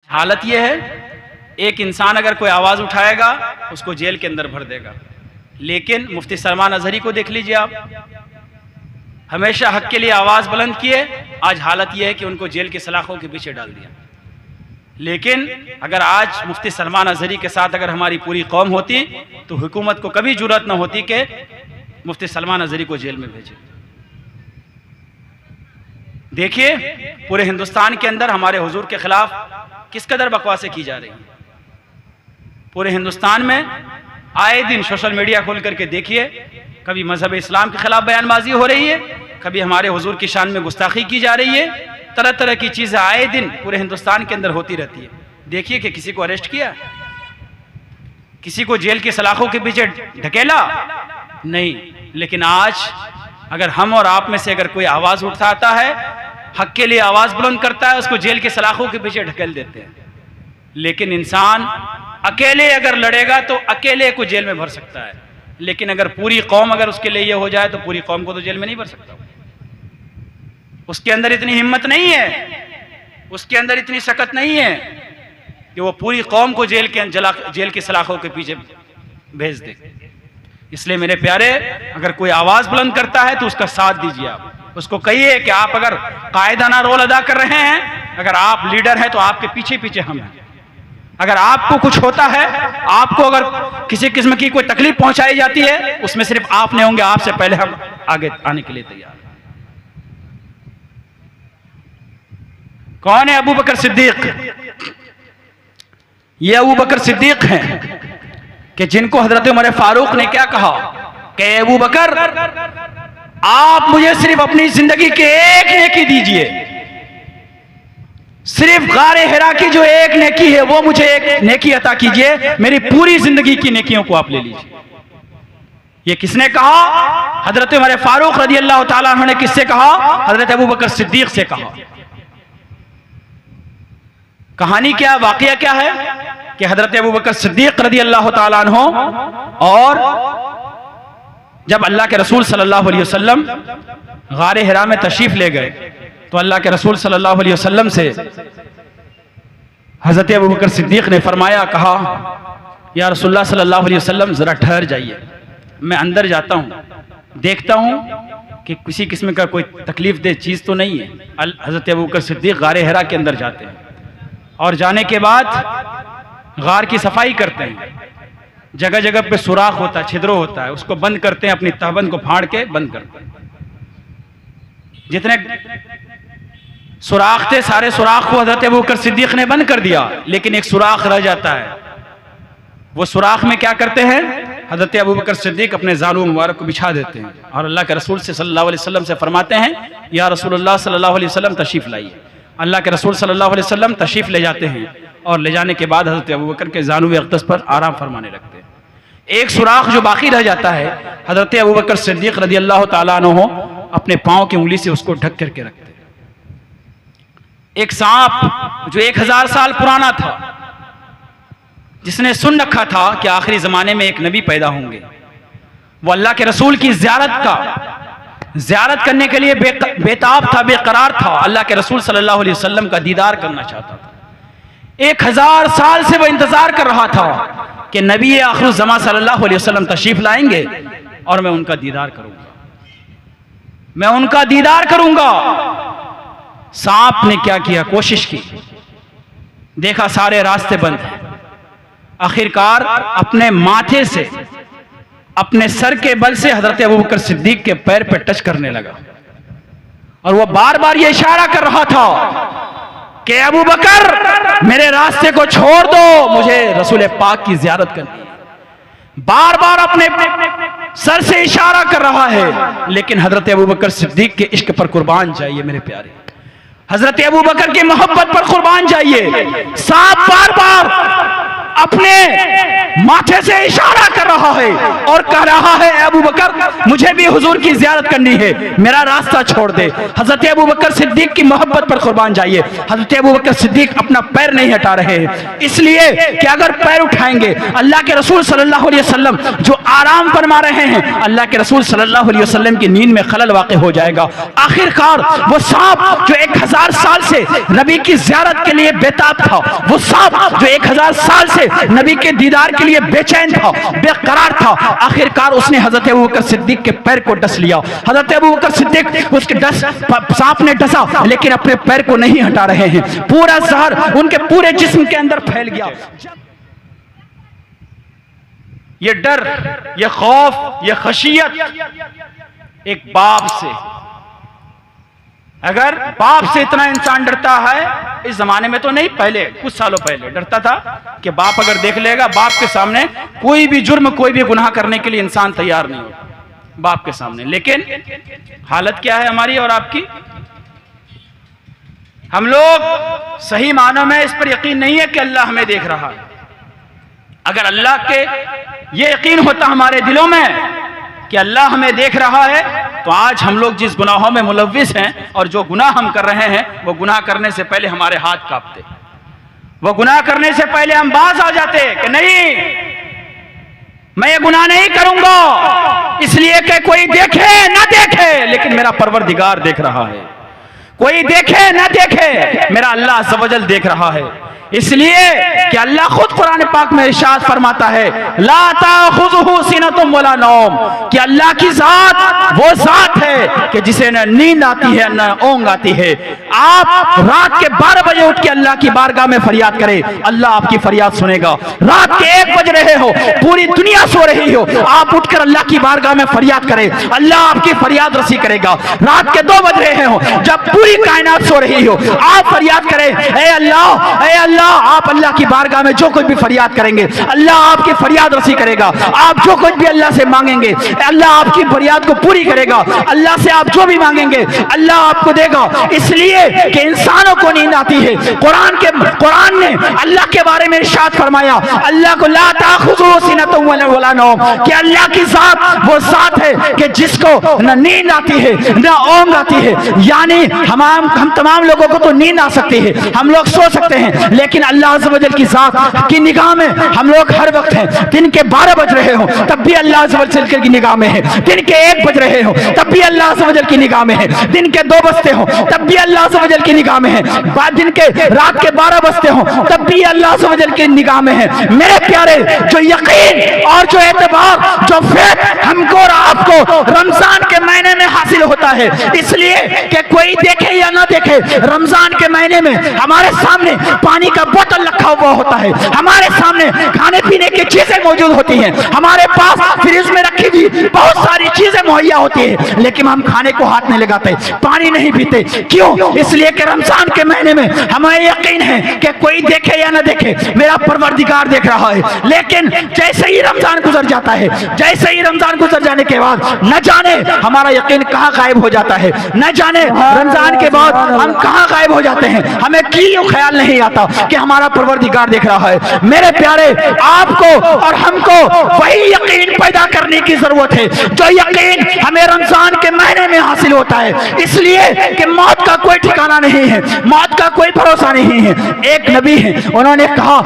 हालत यह है, एक इंसान अगर कोई आवाज़ उठाएगा उसको जेल के अंदर भर देगा। लेकिन मुफ्ती सलमान अजहरी को देख लीजिए आप, हमेशा हक के लिए आवाज़ बुलंद किए, आज हालत यह है कि उनको जेल की सलाखों के पीछे डाल दिया। लेकिन अगर आज मुफ्ती सलमान अजहरी के साथ अगर हमारी पूरी कौम होती तो हुकूमत को कभी जुर्रत न होती कि मुफ्ती सलमान अजहरी को जेल में भेजे। देखिए पूरे हिंदुस्तान के अंदर हमारे हुजूर के खिलाफ किस कदर बकवासें की जा रही हैं। पूरे हिंदुस्तान में आए दिन सोशल मीडिया खोल करके देखिए, कभी मजहब इस्लाम के खिलाफ बयानबाजी हो रही है, कभी हमारे हुजूर की शान में गुस्ताखी की जा रही है, तरह तरह की चीजें आए दिन पूरे हिंदुस्तान के अंदर होती रहती है। देखिए कि किसी को अरेस्ट किया, किसी को जेल की सलाखों के पीछे ढकेला नहीं। लेकिन आज अगर हम और आप में से अगर कोई आवाज उठाता है, हक के लिए आवाज बुलंद करता है, उसको जेल की सलाखों के पीछे ढकेल देते हैं। लेकिन इंसान अकेले अगर लड़ेगा तो अकेले को जेल में भर सकता है, लेकिन अगर पूरी कौम अगर उसके लिए ये हो जाए तो पूरी कौम को तो जेल में नहीं भर सकता। उसके अंदर इतनी हिम्मत नहीं है, उसके अंदर इतनी सकत नहीं है कि वो पूरी कौम को जेल की सलाखों के पीछे भेज दे। इसलिए मेरे प्यारे, अगर कोई आवाज बुलंद करता है तो उसका साथ दीजिए। आप उसको कहिए कि आप अगर कायदाना रोल अदा कर रहे हैं, अगर आप लीडर हैं तो आपके पीछे पीछे हम हैं। अगर आपको कुछ होता है, आपको अगर किसी किस्म की कोई तकलीफ पहुंचाई जाती है, उसमें सिर्फ आप नहीं होंगे, आपसे पहले हम आगे आने के लिए तैयार। कौन है अबू बकर सिद्दीक? ये अबू बकर सिद्दीक हैं कि जिनको हजरत उमर फारूक ने क्या कहा कि अबू बकर आप मुझे सिर्फ अपनी जिंदगी के एक नेकी दीजिए, सिर्फ गारे हिरा की जो एक नेकी है वो मुझे एक नेकी अता कीजिए, मेरी पूरी जिंदगी की नेकियों को आप ले लीजिए। ये किसने कहा? हजरत उमर फारूक रजी अल्लाह ताला अन्हु ने किससे कहा? हजरत अबू बकर सिद्दीक से कहा। कहानी क्या, वाकया क्या है कि हजरत अबू बकर सिद्दीक रजी अल्लाह ताला अन्हु और जब अल्लाह के रसूल सल्लल्लाहु अलैहि वसल्लम गारे हिरा में तशरीफ ले गए तो अल्लाह के रसूल सल्लल्लाहु अलैहि वसल्लम से हजरत अबू बकर सिद्दीक ने फरमाया, कहा या रसूलुल्लाह सल्लल्लाहु अलैहि वसल्लम जरा ठहर जाइए, मैं अंदर जाता हूँ, देखता हूँ कि किसी किस्म का कोई तकलीफ दे चीज़ तो नहीं है। हजरत अबू बकर सिद्दीक गारे हिरा के अंदर जाते हैं और जाने के बाद गार की सफाई करते हैं। जगह जगह पे सुराख होता है, छिद्र होता है, उसको बंद करते हैं, अपनी तहबंद को फाड़ के बंद करते हैं। जितने सुराख थे सारे सुराख को हजरत अबू बकर सिद्दीक ने बंद कर दिया, लेकिन एक सुराख रह जाता है। वो सुराख में क्या करते हैं? हजरत अबू बकर सिद्दीक अपने ज़ारू मुबारक को बिछा देते हैं और अल्लाह के रसूल से सल्लल्लाहु अलैहि वसल्लम से फरमाते हैं, या रसूलुल्लाह सल्लल्लाहु अलैहि वसल्लम तशरीफ लाइए। अल्लाह के रसूल सल्लल्लाहु अलैहि वसल्लम तशरीफ ले जाते हैं और ले जाने के बाद हजरत अबू बकर के ज़ानु अक़दस पर आराम फरमाने लगते हैं। एक सुराख जो बाकी रह जाता है, हजरत अबू बकर सिद्दीक रज़ी अल्लाह ताला अन्हु अपने पाँव की उंगली से उसको ढक करके रखते हैं। एक सांप जो 1000 साल पुराना था, जिसने सुन रखा था कि आखिरी ज़माने में एक नबी पैदा होंगे, वो अल्लाह के रसूल की ज़ियारत करने के लिए बेताब था, बेकरार था। अल्लाह के रसूल सल्लल्लाहु अलैहि वसल्लम का दीदार करना चाहता था। 1000 साल से वो इंतजार कर रहा था कि नबी आखिर ज़मा सल्लल्लाहु अलैहि वसल्लम तशरीफ लाएंगे और मैं उनका दीदार करूंगा, मैं उनका दीदार करूंगा। सांप ने क्या किया? कोशिश की, देखा सारे रास्ते बंद हैं। आखिरकार अपने माथे से, अपने सर के बल से हजरत अबू बकर सिद्दीक के पैर पे टच करने लगा और वह बार बार ये इशारा कर रहा था कि अबू बकर मेरे रास्ते को छोड़ दो, मुझे रसूल पाक की ज़ियारत करनी है। बार बार अपने सर से इशारा कर रहा है, लेकिन हजरत अबू बकर सिद्दीक के इश्क पर कुर्बान जाइए मेरे प्यारे, हजरत अबू बकर की मोहब्बत पर कुर्बान जाइए। सांप बार बार अपने माथे से इशारा कर रहा है और कह रहा है अबू बकर मुझे भी हुजूर की जियारत करनी है, मेरा रास्ता छोड़ दे। हजरत अबू बकर सिद्दीक की मोहब्बत पर कुर्बान जाइए। हजरत अबू बकर सिद्दीक अपना पैर नहीं हटा रहे हैं, इसलिए कि अगर पैर उठाएंगे अल्लाह के रसूल सल्लल्लाहु अलैहि वसल्लम जो आराम फरमा रहे हैं, अल्लाह के रसूल सल्लल्लाहु अलैहि वसल्लम की नींद में खलल वाक़ हो जाएगा। आखिरकार वो सांप जो 1000 साल से नबी की जियारत के लिए बेताब था, वो सांप जो 1000 साल से नबी के दीदार के लिए बेचैन था, बेकरार था, आखिरकार उसने हजरत अबू बकर सिद्दीक के पैर को डस लिया। हजरत अबू बकर सिद्दीक उसके सांप ने डसा लेकिन अपने पैर को नहीं हटा रहे हैं, पूरा जहर उनके पूरे जिस्म के अंदर फैल गया। ये डर, ये खौफ, ये खशियत एक बाप से, अगर बाप से इतना इंसान डरता है, इस जमाने में तो नहीं, पहले कुछ सालों पहले डरता था कि बाप अगर देख लेगा, बाप के सामने कोई भी जुर्म, कोई भी गुनाह करने के लिए इंसान तैयार नहीं होता बाप के सामने। लेकिन हालत क्या है हमारी और आपकी? हम लोग सही मानों में इस पर यकीन नहीं है कि अल्लाह हमें देख रहा है। अगर अल्लाह के ये यकीन होता हमारे दिलों में कि अल्लाह हमें देख रहा है, तो आज हम लोग जिस गुनाहों में मुलव्विस हैं और जो गुनाह हम कर रहे हैं, वो गुनाह करने से पहले हमारे हाथ कांपते, वो गुनाह करने से पहले हम बाज आ जाते कि नहीं, मैं ये गुनाह नहीं करूंगा, इसलिए कि कोई देखे ना देखे लेकिन मेरा परवरदिगार देख रहा है, कोई देखे ना देखे मेरा अल्लाह अज़्ज़ व जल देख रहा है। इसलिए कि अल्लाह खुद कुरान पाक में इरशाद फरमाता है, ला ताखुज़ुहु सिनतुम वला नौम, कि अल्लाह की जात वो जात है कि जिसे न नींद आती है न ऊंघ आती है। आप रात के 12 बजे उठ के अल्लाह की बारगाह में फरियाद करें, अल्लाह आपकी फरियाद सुनेगा। रात के 1 बज रहे हो, पूरी दुनिया सो रही हो, आप उठकर अल्लाह की बारगाह में फरियाद करें, अल्लाह आपकी फरियाद रसी करेगा। रात के 2 बज रहे हो, जब पूरी कायनात सो रही हो, आप फरियाद करें, ए अल्लाह, ए अल्लाह। आप अल्लाह की बारगाह में जो कुछ भी फरियाद करेंगे, अल्लाह आपकी फरियाद रसी करेगा। आप जो कुछ भी अल्लाह से मांगेंगे, अल्लाह आपकी फरियाद को पूरी करेगा। अल्लाह से आप जो भी मांगेंगे अल्लाह आपको देगा, इसलिए कि इंसानों को नींद आती है। कुरान ने अल्लाह के बारे में इरशाद फरमाया, अल्लाह को ला ताखुज़ुहु सिनतुम वला नौम, कि अल्लाह की जात वो जात है कि जिसको न नींद आती है न ऊंघ आती है। यानी हम तमाम लोगों को तो नींद आ सकती है, हम लोग सो सकते हैं, लेकिन अल्लाह अज़्ज़ व जल की जात की निगाह में हम लोग हर वक्त हैं। दिन के 12 बज रहे हो तब भी अल्लाह अज़्ज़ व जल की निगाह में है, दिन के 1 बज रहे हो तब भी अल्लाह अज़्ज़ व जल की निगाह में है, दिन के 2 बजते हो तब भी अल्लाह अज़्ज़ व जल की निगाह में है, दिन के रात के 12 बजते हो तब भी अल्लाह अज़्ज़ व जल की निगाह में है। मेरे प्यारे, जो यकीन और जो एतबार, जो फेथ हमको और आपको रमजान के महीने में हासिल होता है, इसलिए कि कोई देखे या ना देखे, रमजान के महीने में हमारे सामने पानी का बोतल रखा हुआ होता है, हमारे सामने खाने पीने की चीजें मौजूद होती हैं, हमारे पास फ्रिज में रखी हुई बहुत सारी चीजें मुहैया होती है, लेकिन हम खाने को हाथ नहीं लगाते, पानी नहीं पीते। क्यों? इसलिए कि रमजान के महीने में हमें यकीन है कि कोई देखे या ना देखे मेरा परवरदिगार देख रहा है। लेकिन जैसे ही रमजान गुजर जाता है, जैसे ही रमजान गुजर जाने के बाद न जाने हमारा यकीन कहाँ गायब हो जाता है, न जाने रमजान के बाद हम कहाँ गायब हो जाते हैं, हमें क्यों ख्याल नहीं आता कि हमारा परवरदिगार देख रहा है। मेरे प्यारे, आपको और हमको वही यकीन पैदा करने की जरूरत है जो यकीन हमें रमजान के महीने में हासिल होता है, इसलिए कि मौत का कोई ठिकाना नहीं है, मौत का कोई भरोसा नहीं है। एक नबी है, उन्होंने कहा,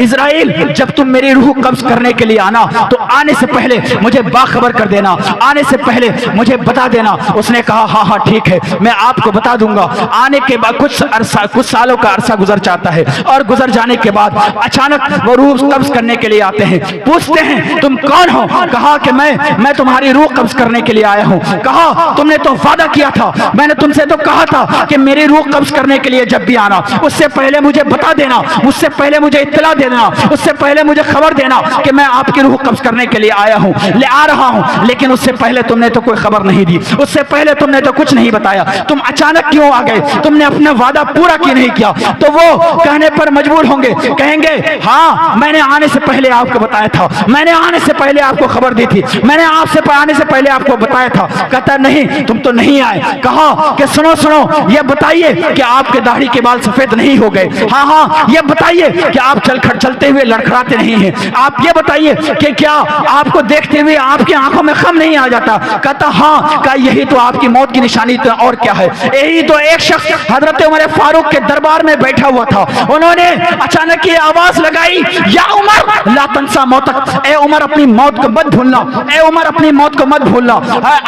इज़राइल, जब तुम मेरी रूह कब्ज करने के लिए आना तो आने से पहले मुझे बाखबर कर देना, आने से पहले मुझे बता देना। उसने कहा, हाँ हाँ ठीक है, मैं आपको बता दूंगा। आने के बाद कुछ सालों का अरसा गुजर जाता है और गुजर जाने के बाद अचानक वो रूह कब्ज करने के लिए आते हैं, पूछते हैं तुम कौन हो? कहा कि मैं तुम्हारी रूह कब्ज करने के लिए आया हूँ। कहा तुमने तो वादा किया था, मैंने तुमसे तो कहा था कि मेरी रूह कब्ज करने के लिए जब भी आना उससे पहले मुझे बता देना, उससे पहले मुझे इत्तला देना, उससे पहले मुझे खबर देना कि मैं आपकी रूह कब्ज करने के लिए आया हूँ, ले आ रहा हूँ। लेकिन उससे पहले तुमने तो कोई खबर नहीं दी, उससे पहले तुमने तो कुछ नहीं बताया, तुम अचानक क्यों आ गए? तुमने अपना वादा पूरा क्यों नहीं किया? तो वो कहने पर मजबूर होंगे, कहेंगे हाँ मैंने आने से पहले आपको बताया था, मैंने आने से पहले आपको खबर दी थी, मैंने आपसे आने से पहले आपको बताया था। कहता नहीं, तुम तो नहीं आए। कहा कि सुनो सुनो, ये बताइए कि आपके दाढ़ी के बाल सफेद नहीं हो गए? हाँ हाँ, ये बताइए कि आप चलते हुए लड़खड़ाते नहीं हैं? आप ये बताइए कि क्या आपको देखते हुए आपकी आंखों में खम नहीं आ जाता? कहता हाँ। कहा यही तो आपकी मौत की निशानी तो और क्या है? यही तो एक शख्स हजरत उमर फारूक के दरबार में बैठा हुआ था, उन्होंने अचानक ये आवाज लगाई, या उमर ला तंसा मौतक, ए उमर अपनी मौत को मत भूलना, ए उमर अपनी मौत को मत भूलना।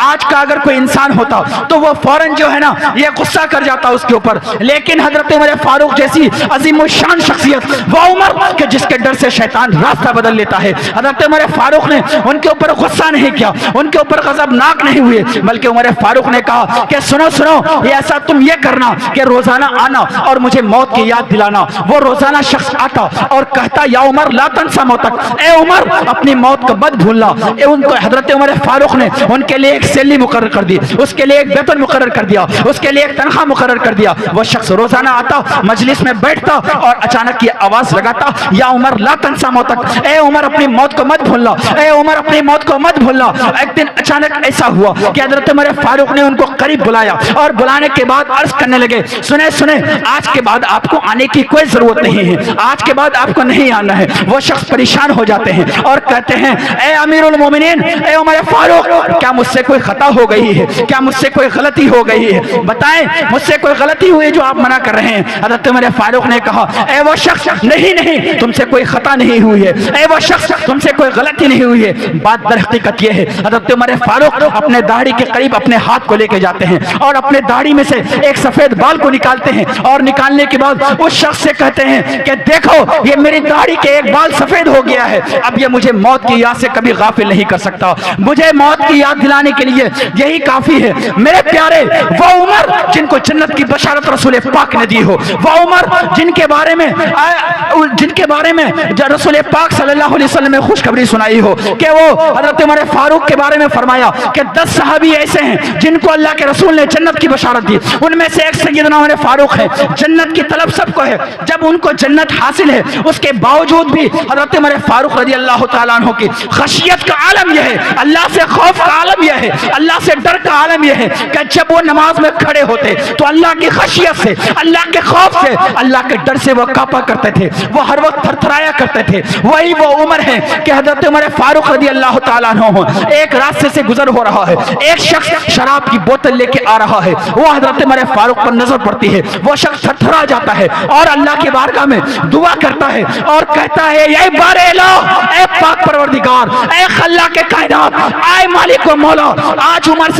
आज का अगर कोई इंसान होता तो वो फौरन जो है ना ये गुस्सा कर जाता उसके ऊपर, लेकिन हजरत उमर फारूक जैसी अजीम शान शख्सियत, वो उमर के जिसके डर से शैतान रास्ता बदल लेता है, हजरत उमर फारूक ने उनके ऊपर गुस्सा नहीं किया, उनके ऊपर गज़बनाक नहीं हुए, बल्कि उमर फारूक ने कहा कि सुनो सुनो, ये ऐसा तुम ये करना कि रोजाना आना और मुझे मौत की याद दिलाना। वो रोजाना शख्स आता और कहता या उमर ला तंसा मौतक, ए उमर अपनी मौत को मत भूलना। उनको हजरत उमर फारूक ने उनके लिए एक सैलरी मुकर्रर कर दी, उसके लिए एक वेतन मुकर्रर कर दिया, उसके लिए एक तनख्वाह मुकर्रर कर दिया। वो शख्स रोजाना आता, मजलिस में बैठता और अचानक ये आवाज लगाता, या उमर ला तंसा मौतक, ए उमर अपनी मौत को मत भूलना, ए उमर अपनी मौत को मत भूलना। एक दिन अचानक ऐसा हुआ कि हजरत उमर फारूक ने उनको करीब बुलाया और बुलाने के बाद अर्ज करने लगे, सुने सुने, आज के बाद आपको आने की कोई जरूरत नहीं है, आज के बाद आपको नहीं आना है। वो शख्स परेशान हो जाते हैं और कहते हैं, ए अमीरुल मोमिनीन, ए उमर फारूक, क्या मुझसे कोई खता हो गई है? क्या मुझसे कोई गलती हो गई है? बताएं, मुझसे कोई गलती हुई जो आप मना कर रहे हैं? हजरत उमर फारूक ने कहा, ए वो शख्स, नहीं नहीं, तुमसे कोई खता नहीं हुई है, ए वो शख्स, तुमसे कोई गलती नहीं हुई है। बात दर हकीकत यह है, हजरत उमर फारूक अपने दाढ़ी के करीब अपने हाथ को लेके जाते हैं और अपने दाढ़ी में से एक सफेद बाल को निकालते हैं और निकालने के बाद उस शख्स से कहते हैं कि देखो, ये मेरी दाढ़ी के एक बाल सफेद हो गया है, अब ये मुझे मौत की याद से कभी गाफिल नहीं कर सकता, मुझे मौत की याद दिलाने के लिए यही काफी है। मेरे प्यारे, वो उमर जिनको जन्नत की बशारत रसूल पाक ने दी हो, वो उमर जिनके बारे में रसूल पाक सल्लल्लाहु अलैहि वसल्लम ने खुशखबरी सुनाई हो कि वो हजरत उमर फारूक के बारे में फरमाया कि 10 सहाबी ऐसे हैं जिनको अल्लाह के रसूल ने जन्नत की बशारत दी, उनमें से एक सैयदना उमर फारूक है। जन्नत की तलब सबको है, जब उनको जन्नत हासिल है उसके बावजूद भी हजरत उमर फारूक रज़ी अल्लाह तआला अन्हु की खशियत का आलम यह है, अल्लाह से खौफ का आलम यह है, अल्लाह से डर का आलम यह है कि जब वो नमाज में खड़े होते तो अल्लाह की खशियत से, अल्लाह के खौफ से, अल्लाह के डर से वो कांपा करते थे, वो हर वक्त थरथराया करते थे। वही वो उमर है कि हजरत उमर फारूक रज़ी अल्लाह तआला अन्हु एक रास्ते से गुजर हो रहा है, एक शख्स शराब की बोतल लेके आ रहा है, वो हजरत उमर फारूक पर नजर पड़ती है, वो शख्स थरथरा जाता है और अल्लाह की बारगाह में दुआ करता है और कहता है, ये बारे लो, ए पाक परवरदिगार, ए खल्ला के कायनात, आए मालिक व मौला, आज उमर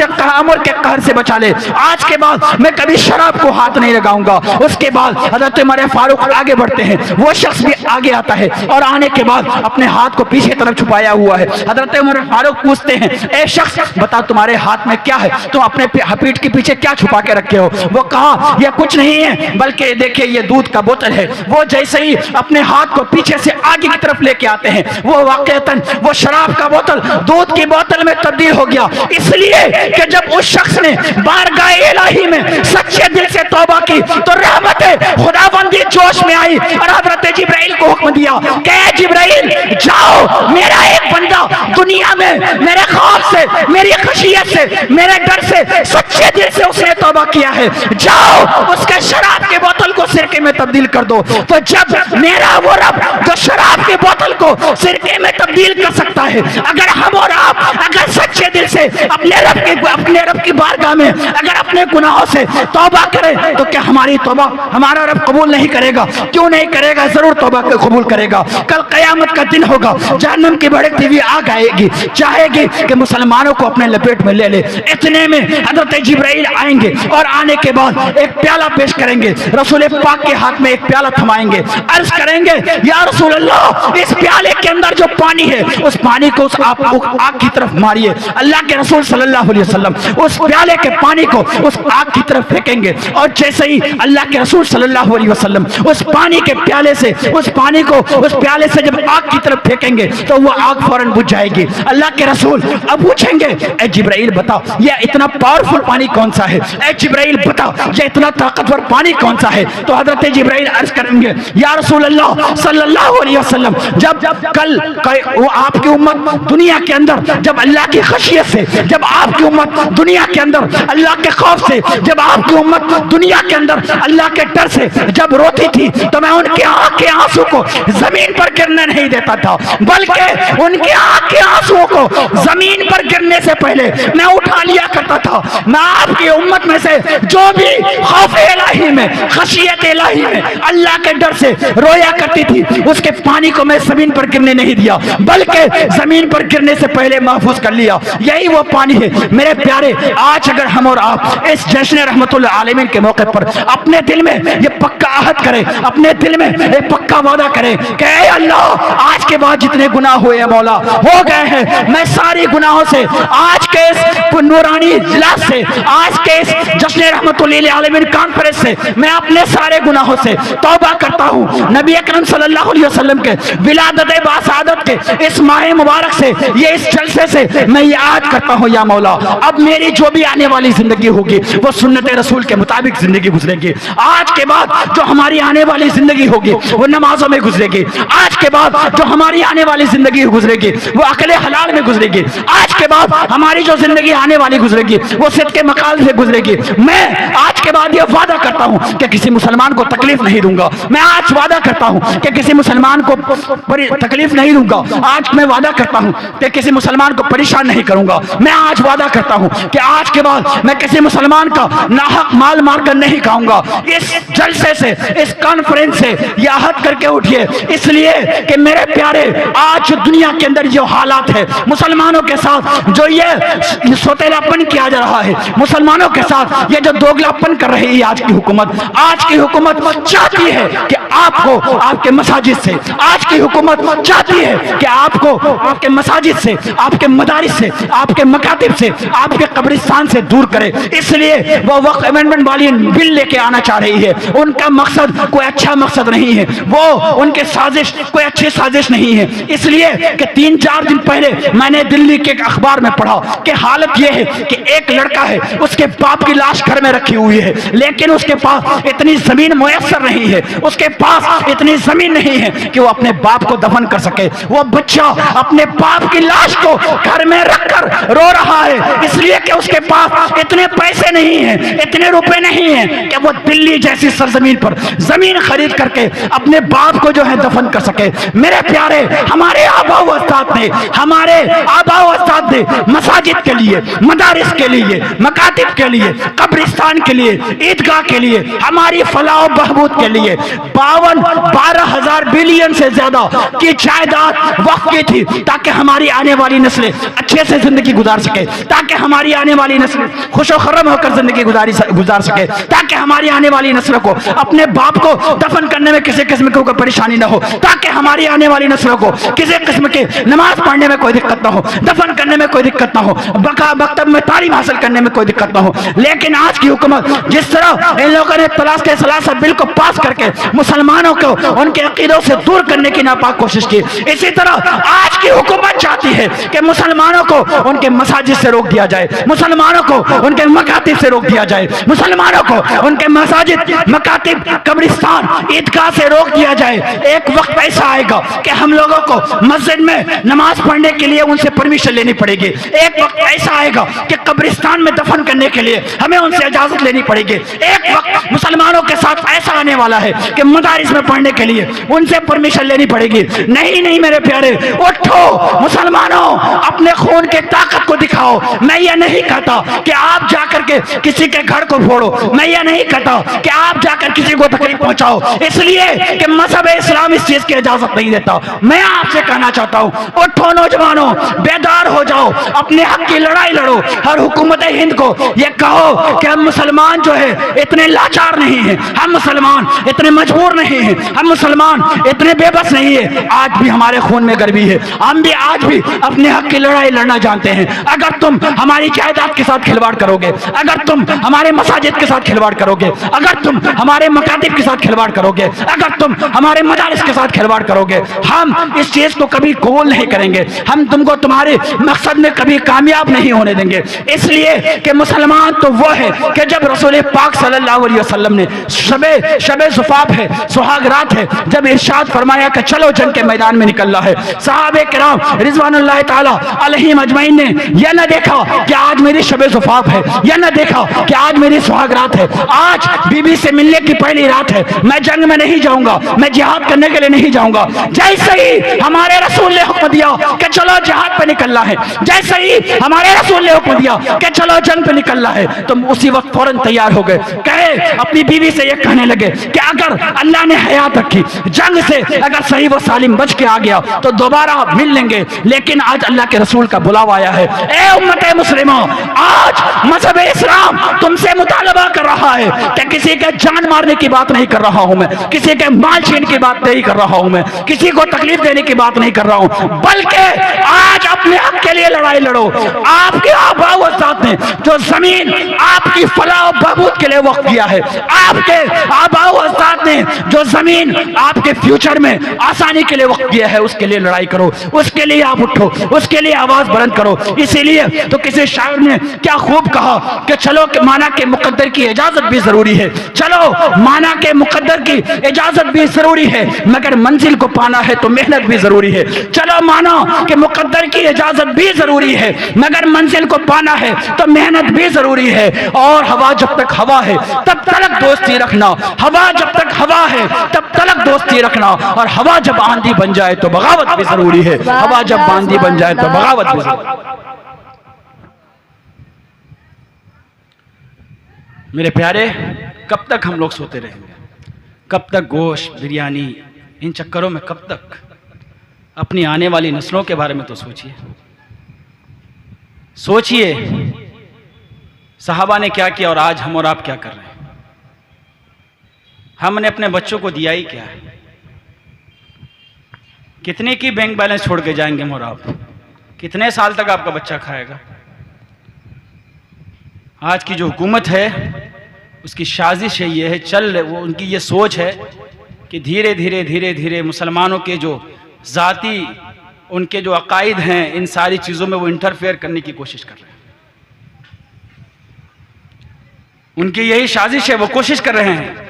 के कहर से बचा ले, आज के बाद मैं कभी शराब को हाथ नहीं लगाऊंगा। उसके बाद हजरत उमर फारूक आगे बढ़ते हैं, वो शख्स भी आगे आता है और आने के बाद अपने हाथ को पीछे तरफ छुपाया हुआ है। हजरत उमर फारूक पूछते हैं, ए शख्स बता तुम्हारे हाथ में क्या है, तुम अपने पीठ के पीछे क्या छुपा के रखे हो? वो कहा, यह कुछ नहीं है, बल्कि देखिए ये दूध का बोतल है। वो जैसे ही अपने हाथ को पीछे से आगे की तरफ लेके आते हैं, वो वाकईतन वो शराब का बोतल दूध की बोतल में तब्दील हो गया, इसलिए कि जब उस शख्स ने बारगाह इलाही में सच्चे दिल से तौबा की तो रहमत खुदाबंदी जोश में आई और हजरत जिब्राइल को हुक्म दिया कि जिब्राइल जाओ, मेरा एक बंदा दुनिया में मेरे खौफ से, मेरी खशियत से, मेरे डर से सच्चे दिल से उसने तौबा किया है, जाओ उसके शराब की बोतल को सिरके में तब्दील कर दो। तो जब मेरा वो रब जो शराब की बोतल को सिरके में तब्दील कर सकता है, अगर हम और आप अगर सच्चे दिल से अपने रब की बारगाह में अगर अपने गुनाहों से तौबा करें तो क्या हमारी तौबा हमारा रब कबूल नहीं करेगा? क्यों नहीं करेगा? जरूर तौबा कबूल करेगा। कल कयामत का दिन होगा, जहन्नम की भड़कती हुई आग आएगी, चाहेगी कि मुसलमानों को अपने लपेट में ले ले। इतने में हजरत जिब्राइल आएंगे और आने के बाद एक प्याला पेश करेंगे, रसूल पाक के हाथ में एक प्याला थमाएंगे, अर्ज करेंगे, या रसूल अल्लाह, इस प्याले के अंदर जो पानी है उस पानी को उस आग की तरफ मारिए। अल्लाह के रसूल सल्लल्लाहु अलैहि वसल्लम उस प्याले के पानी को उस आग की तरफ फेंकेंगे और जैसे ही अल्लाह के रसूल सल्लल्लाहु अलैहि वसल्लम उस पानी के प्याले से उस प्याले से जब आग की तरफ फेंकेंगे तो वो आग फौरन बुझ जाएगी। अल्लाह के रसूल अब पूछेंगे, ए जिब्राइल बताओ ये इतना पावरफुल पानी कौन सा है? ए जिब्राइल बताओ ये इतना ताकतवर पानी कौन सा है? तो तो हजरत जिब्राइल अर्ज करेंगे, या रसूल अल्लाह सल्लल्लाहु अलैहि वसल्लम, जब कल वो आपकी उम्मत दुनिया के अंदर जब अल्लाह की खशियत से, जब आपकी उम्मत दुनिया के अंदर अल्लाह के खौफ से, जब आपकी उम्मत दुनिया के अंदर अल्लाह के डर से जब रोती थी, तो मैं उनके आंख के आंसू को जमीन पर गिरने नहीं देता था, बल्कि उनके आंख के आंसुओं को जमीन पर गिरने से पहले मैं उठा लिया करता था। मैं आपकी उम्मत में से जो भी खौफ इलाही में, खशियत इलाही में अल्लाह के डर से रोया करती थी, उसके पानी को मैं जमीन पर गिरने नहीं दिया, बल्कि जमीन पर गिरने से पहले महफूज कर लिया। यही वो पानी है मेरे प्यारे। आज अगर हम और आप इस जश्न रहमतुल आलमीन के मौके पर अपने दिल में ये पक्का अहद करें, अपने दिल में एक पक्का वादा करें कि ऐ अल्लाह, आज के बाद जितने गुनाह हुए हैं मौला, हो गए हैं, मैं सारे गुनाहों से आज के इस नूरानी इजलास से, आज के इस जश्न रहमतुल आलमीन कॉन्फ्रेंस से मैं अपने सारे गुनाहों से तौबा करता हूँ। नबी अकरम सल्लल्लाहु अलैहि वसल्लम के विलादत बासादत के इस माह मुबारक से, ये इस जलसे से मैं याद करता हूँ, या मौला अब मेरी जो भी आने वाली जिंदगी होगी वो सुन्नत रसूल के मुताबिक जिंदगी गुजरेगी। आज के बाद जो हमारी आने वाली जिंदगी होगी वो नमाजों में गुजरेगी। आज के बाद जो हमारी आने वाली जिंदगी गुजरेगी वो अकले हलाल में गुजरेगी। आज के बाद हमारी जो जिंदगी आने वाली गुजरेगी वो सिद्क़े मकाल से गुजरेगी। मैं आज के बाद ये वादा करता हूँ कि किसी मुसलमान को तकलीफ नहीं दूंगा। मैं आज वादा करता हूँ कि किसी मुसलमान को तकलीफ नहीं दूंगा। आज मैं वादा करता हूँ कि किसी मुसलमान को परेशान नहीं करूंगा। मैं आज वादा करता हूँ कि आज के बाद मैं किसी मुसलमान का नाहक माल मारकर नहीं खाऊंगा। इस जलसे से, इस कॉन्फ्रेंस से यह अहद करके उठिए, इसलिए कि मेरे प्यारे आज दुनिया के अंदर जो हालात है, मुसलमानों के साथ जो ये सोतेलापन किया जा रहा है, मुसलमानों के साथ ये जो दोगलापन कर रही है आज की हुकूमत चाहती है कि आपको आपके मसाजिद से, आज की हुकूमत चाहती है कि आपको आपके मसाजिद से, आपके मदारिस से, आपके मकातिब से, आपके कब्रिस्तान से दूर करे। इसलिए वो वक्फ अमेंडमेंट वाली बिल लेके आना चाह रही है। उनका मकसद कोई अच्छा मकसद नहीं है, वो उनके साजिश कोई अच्छी साजिश नहीं है। इसलिए कि 3-4 दिन पहले मैंने दिल्ली के अखबार में पढ़ा कि हालत यह है कि एक लड़का है, उसके बाप की लाश घर में रखी हुई है, लेकिन उसके पास इतनी जमीन मुयस्सर नहीं है, उसके पास इतनी जमीन नहीं है कि वो अपने बाप को दफन कर सके। वो बच्चा अपने बाप की लाश को घर में रखकर रो रहा है, इसलिए कि उसके पास इतने पैसे नहीं हैं, इतने रुपए नहीं हैं कि वो दिल्ली जैसी सरजमीन पर जमीन खरीद करके अपने बाप को जो है दफन कर सके। मेरे प्यारे, हमारे आबा व उस्ताद ने मसाजिद के लिए, मदारिस के लिए, मकातिब के लिए, कब्रिस्तान के लिए, ईदगाह के लिए, हमारी फलाह बहबूद के लिए 12,000 बिलियन से ज्यादा की जायदाद वक्फ की थी, ताकि हमारी आने वाली नस्लें अच्छे से जिंदगी गुजार सके, ताकि हमारी आने वाली नस्लें खुशो खर्म होकर जिंदगी गुजार सके, ताकि हमारी आने वाली नस्लों को अपने बाप को दफन करने में किसी किस्म की कोई परेशानी न हो, ताकि हमारी आने वाली नस्लों को किसी किस्म की नमाज पढ़ने में कोई दिक्कत न हो, दफन करने में कोई दिक्कत न हो, मकतब में तालीम हासिल करने में कोई दिक्कत न हो। लेकिन आज की हुकूमत जिस तरह इन लोगों ने तलाश के सलासा बिल को पास करके मुसलमानों को उनके अकीदों से दूर करने की नापाक कोशिश की, इसी तरह आज की हुकूमत चाहती है कि मुसलमानों को उनके मसाजिद से रोक दिया जाए, मुसलमानों को उनके मकातिब से रोक दिया जाए, मुसलमानों को उनके मसाजिद, मकातिब, कब्रिस्तान, ईदगाह से रोक दिया जाए। एक वक्त ऐसा आएगा कि हम लोगों को मस्जिद में नमाज पढ़ने के लिए उनसे परमिशन लेनी पड़ेगी। एक वक्त ऐसा आएगा कि कब्रिस्तान में दफन करने के लिए हमें उनसे इजाजत लेनी पड़ेगी। एक वक्त मुसलमानों के साथ ऐसा आने वाला है कि मदारिस में पढ़ने के लिए उनसे परमिशन लेनी पड़ेगी। नहीं मेरे प्यारे, उठो मुसलमानों, अपने खून के ताकत को दिखाओ। मैं ये नहीं कहता कि आप जाकर के किसी के घर को फोड़ो, मैं ये नहीं कहता कि आप जाकर किसी को तकलीफ पहुंचाओ, इसलिए कि मजहब इस्लाम इस चीज की इजाजत नहीं देता। मैं आपसे कहना चाहता हूँ, उठो नौजवानों, बेदार हो जाओ, अपने हक की लड़ाई लड़ो। हर हुकूमत हिंद को ये कहो कि हम मुसलमान जो है इतने लाचार नहीं है, हम मुसलमान इतने मजबूर नहीं है, हम मुसलमान इतने बेबस नहीं है। आज भी हमारे खून में गर्मी है, हम भी आज भी अपने हक की लड़ाई लड़ना जानते हैं। अगर तुम हमारी जायदाद के साथ खिलवाड़ करोगे, अगर तुम हमारे मसाजिद के साथ खिलवाड़ करोगे, अगर तुम हमारे मकातिब के साथ खिलवाड़ करोगे, अगर तुम हमारे मदारिस के साथ खिलवाड़ करोगे, हम इस चीज को कभी कबूल नहीं करेंगे। हम तुमको तुम्हारे मकसद में कभी कामयाब नहीं होने देंगे। इसलिए कि मुसलमान तो वो है कि जब रसूल पाक सल्लल्लाहु अलैहि वसल्लम ने शबे ज़ुफ़ाफ़ है, सुहाग रात है, जब इरशाद फरमाया कि चलो जंग के मैदान में निकलना है, सहाबे किराम रिज़वानुल्लाह ताला अलैहिम अजमईन ने यह न देखा कि आज मेरी शबे ज़ुफ़ाफ़ है, यह न देखा कि आज मेरी सुहाग रात है, आज बीबी से मिलने की पहली रात है, मैं जंग में नहीं जाऊंगा, मैं जिहाद करने के लिए नहीं जाऊंगा। जैसे ही हमारे रसूल ने हुक्म दिया कि चलो जिहाद पे निकलना है, जैसे ही हमारे रसूल ने हुक्म दिया कि चलो जंग पे निकलना है, तो उसी वक्त फौरन तैयार हो गए। कहे अपनी बीवी से ये कहने लगे कि अगर अल्लाह ने हयात रखी, जंग से अगर सही व सालिम बच के आ गया तो दोबारा मिल लेंगे, लेकिन आज अल्लाह के रसूल का बुलावा आया है। ए उम्मत मुस्लिमा, आज मजहब इस्लाम तुमसे मुतालबा कर रहा है कि किसी के जान मारने की बात नहीं कर रहा हूं मैं, किसी के माल छीन की बात नहीं कर रहा हूं मैं, किसी को तकलीफ देने की बात नहीं कर रहा हूं, बल्कि आज अपने हक के लिए लड़ाई लड़ो। आपके आबा व अजदाद ने जो जमीन आपकी फलाह और बहबूद के लिए वक्फ किया है, आपके आबा व अजदाद ने जो जमीन आपके फ्यूचर में आसानी के लिए वक्फ किया है, उसके लिए लड़ाई करो, उसके लिए आप उठो, उसके लिए आवाज बुलंद करो। इसीलिए तो किसी शायर ने क्या खूब कहा कि चलो कि माना के मुकद्दर की इजाजत भी जरूरी है, चलो माना के मुकद्दर की इजाजत भी जरूरी है, मगर मंजिल को पाना है तो मेहनत भी जरूरी है। चलो माना कि मुकद्दर की इजाजत भी जरूरी है, मगर मंजिल को पाना है तो मेहनत भी जरूरी है। और हवा जब तक हवा है तब तक दोस्ती रखना, हवा जब तक हवा है तब तक दोस्ती रखना, और हवा जब आंधी बन जाए तो बगावत भी जरूरी है, हवा जब आंधी बन जाए तो बगावत भी जरूरी है। मेरे प्यारे, कब तक हम लोग सोते रहेंगे? कब तक गोश्त बिरयानी इन चक्करों में? कब तक? अपनी आने वाली नस्लों के बारे में तो सोचिए, सोचिए सहाबा ने क्या किया और आज हम और आप क्या कर रहे हैं। हमने अपने बच्चों को दिया ही क्या है? कितने की बैंक बैलेंस छोड़ के जाएंगे हम और आप? कितने साल तक आपका बच्चा खाएगा? आज की जो हुकूमत है उसकी साजिश है, ये है वो उनकी ये सोच है कि धीरे धीरे मुसलमानों के जो ज़ाती उनके जो अकायद हैं, इन सारी चीज़ों में वो इंटरफेयर करने की कोशिश कर रहे हैं। उनकी यही साजिश है, वो कोशिश कर रहे हैं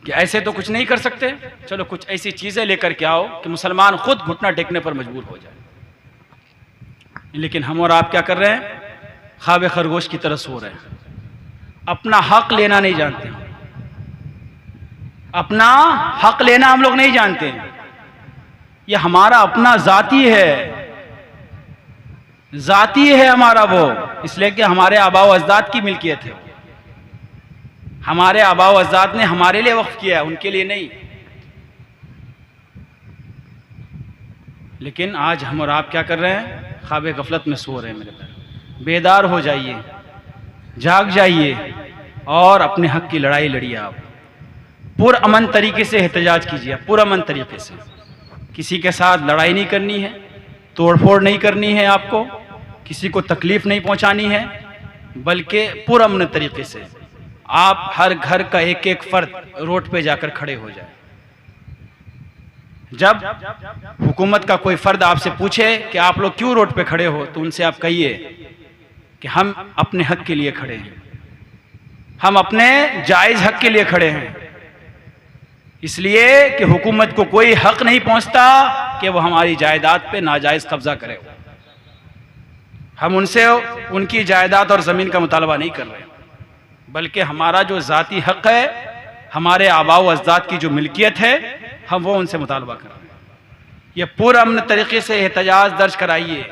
कि ऐसे तो कुछ नहीं कर सकते, चलो कुछ ऐसी चीज़ें लेकर के आओ कि मुसलमान खुद घुटना टेकने पर मजबूर हो जाए। लेकिन हम और आप क्या कर रहे हैं? ख्वाब खरगोश की तरह सो रहे हैं, अपना हक लेना नहीं जानते, अपना हक लेना हम लोग नहीं जानते। ये हमारा अपना जाती है हमारा वो, इसलिए कि हमारे आबा व अजदाद की मिल्कियत है, हमारे आबा व अजदाद ने हमारे लिए वक्फ किया है, उनके लिए नहीं। लेकिन आज हम और आप क्या कर रहे हैं? ख्वाब गफलत में सो रहे हैं। मेरे प्यारे, बेदार हो जाइए, जाग जाइए और अपने हक की लड़ाई लड़िए। आप पुरअमन तरीके से एहतजाज कीजिए, पुरअमन तरीके से। किसी के साथ लड़ाई नहीं करनी है, तोड़फोड़ नहीं करनी है, आपको किसी को तकलीफ नहीं पहुंचानी है, बल्कि पुरअमन तरीके से आप हर घर का एक एक फर्द रोड पे जाकर खड़े हो जाए। जब हुकूमत का कोई फर्द आपसे पूछे कि आप लोग क्यों रोड पे खड़े हो, तो उनसे आप कहिए कि हम अपने हक के लिए खड़े हैं, हम अपने जायज़ हक के लिए खड़े हैं, इसलिए कि हुकूमत को कोई हक नहीं पहुंचता कि वो हमारी जायदाद पे नाजायज़ कब्जा करे। हम उनसे उनकी जायदाद और ज़मीन का मुतालबा नहीं कर रहे, बल्कि हमारा जो ज़ाती हक है, हमारे आबा व अजदाद की जो मिल्कियत है, हम वो उनसे मुतालबा कर रहे हैं। ये पुरअमन तरीके से एहतजाज दर्ज कराइए।